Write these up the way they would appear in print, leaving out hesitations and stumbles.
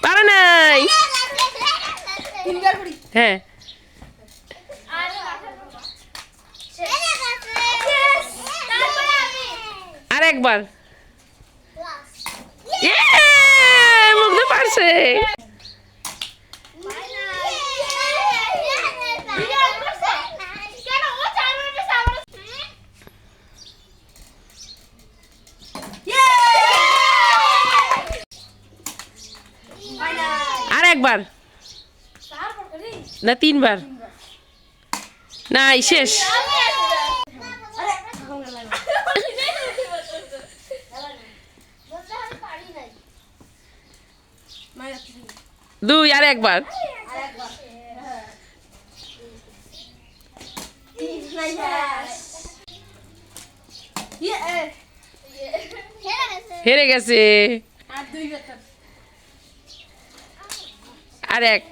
পারে নাই। হ্যাঁ আর একবার মুগ্ধ পারছে। আর একবার না তিনবার না শেষ। দুই আর একবার হেরে গেছে। আর এক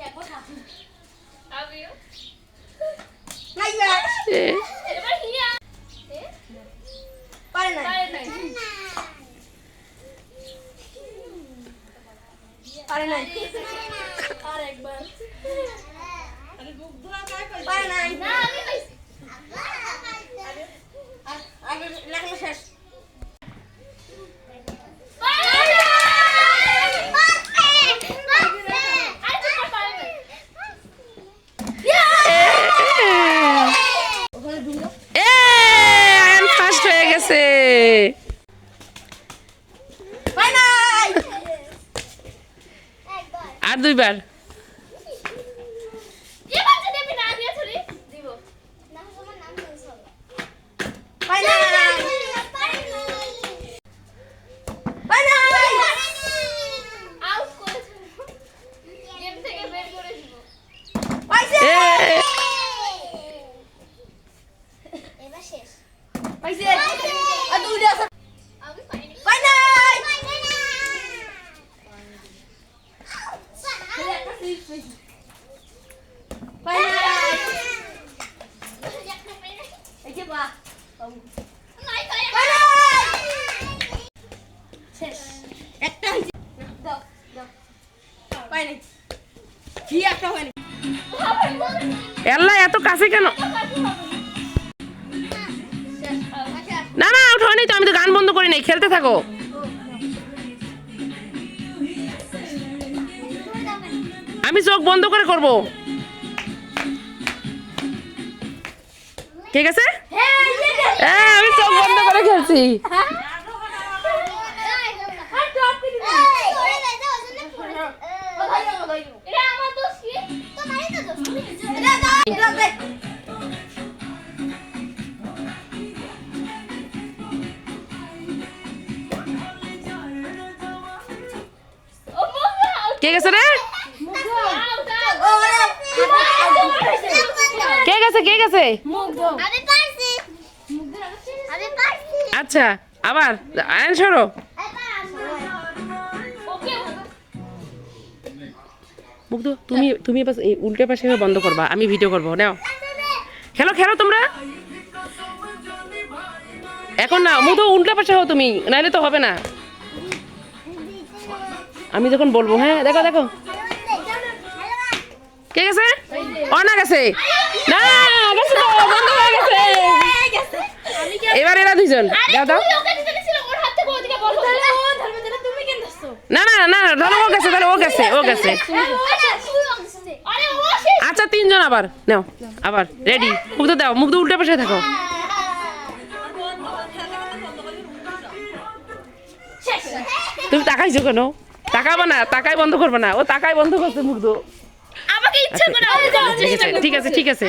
ফার্স্ট হয়ে গেছে। আর দুইবার এল্লা এত কাছে কেন? না না আউট হয়নি তো, আমি তো গান বন্ধ করি নাই, খেলতে থাকো। আমি চোখ বন্ধ করে করব। ঠিক আছে, আমি চোখ বন্ধ করে খেলছি। কে গেছে রে? কে গেছে? কে গেছে? আচ্ছা আবার আয়ন সরো। মুগ্ধ তুমি তুমি এবার এই উল্টে পাশে বন্ধ করবা, আমি ভিডিও করবো। নাও খেলো খেলো তোমরা এখন না। মুগ্ধ উল্টে পাশে হও তুমি, নাইলে তো হবে না। আমি যখন বলবো। হ্যাঁ দেখো দেখো কে গেছে? অনা গেছে না, গেছে তো, বন্ধ হয়ে গেছে। এবার এরা দুইজন দাও দাও। না না না ধরো, ও গেছে, তাহলে ও গেছে, ও গেছে। আচ্ছা তিনজন আবার নাও, আবার রেডি। মুগ্ধ দাও, মুগ্ধ উল্টে পাশে থাকো। তুমি তাকাইছো কেন? তাকাবা না, তাকাই বন্ধ করবে না। ও তাকাই বন্ধ করছে মুগ্ধ। আমাকে ইচ্ছা করে। ঠিক আছে ঠিক আছে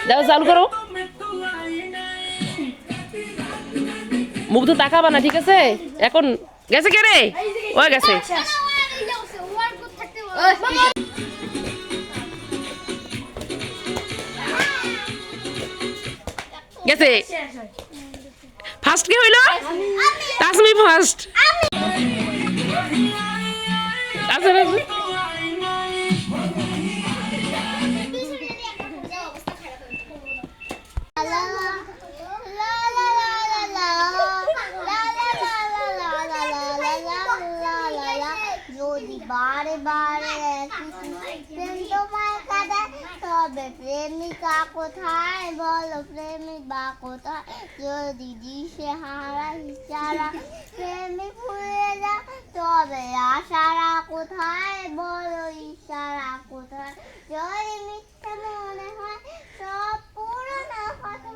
দাও, চালু করো। মুগ্ধ তাকাবা না, ঠিক আছে? এখন গেছে কে রে? ও গেছে। গেছে। ফার্স্ট কে হইল? তাসমি ফার্স্ট। আচ্ছা la la la la la la বারে বারে প্রেম তোমায় কাঁদায়, তবে প্রেমিকা কোথায় বলো, প্রেমিকা কোথায়? যদি দিশে হারা ইশারা প্রেমিক ভুলে যা, তবে আশারা কোথায় বলো, ইশারা কোথায়? যদি মিথ্যে মনে হয় সব পুরনো কথা,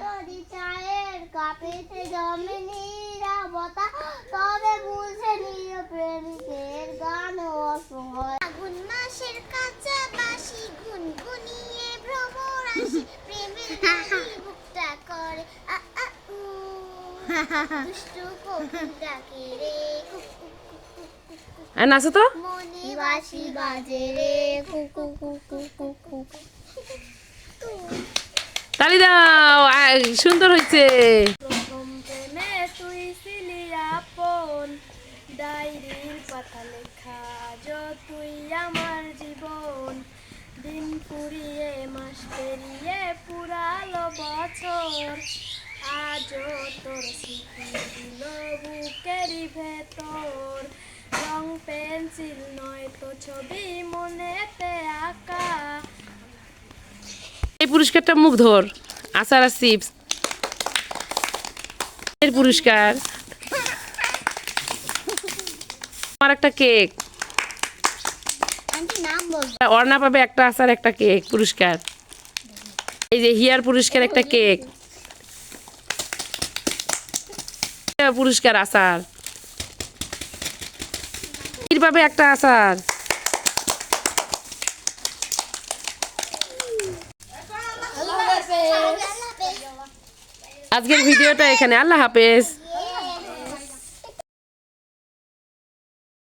যদি চায়ের কাপেতে জমে নীরবতা, তবে বুঝে নিও প্রেমিকের গান অসহায়। আগুন মাসের কাঁচা বাসি গুনগুনিয়ে ভ্রমর আসে, প্রেমের বাসি বুকটা করে আ আ উ, দুষ্টু কোকিল ডাকে রে কুকু কুকু কুকু, আর নাচো তো। মনে বাসি বাজে রে কুকু কুকু কুকু। তালি দাও, সুন্দর হয়েছে। প্রথম প্রেমে তুই ছিলি আপন, ডায়েরির পাতা লেখা আজ তুই আমার জীবন, দিন ফুরিয়ে মাস পেরিয়ে পুরালো বছর, আজও তোর স্মৃতি দিল বুকেরই ভেতর, রং পেন্সিল নয় তো ছবি মনেতে আঁকা। এই পুরস্কারটা মুখ ধর, আচার আর চিপস এর পুরস্কার। আমার একটা কেক, আন্টি নাম বল। অর্ণা পাবে একটা আচার একটা কেক পুরস্কার। এই যে হিয়ার পুরস্কার একটা কেক, পুরস্কার আচার, পাবে একটা আচার। আজকের ভিডিওটা এখানে, আল্লাহ হাফেজ।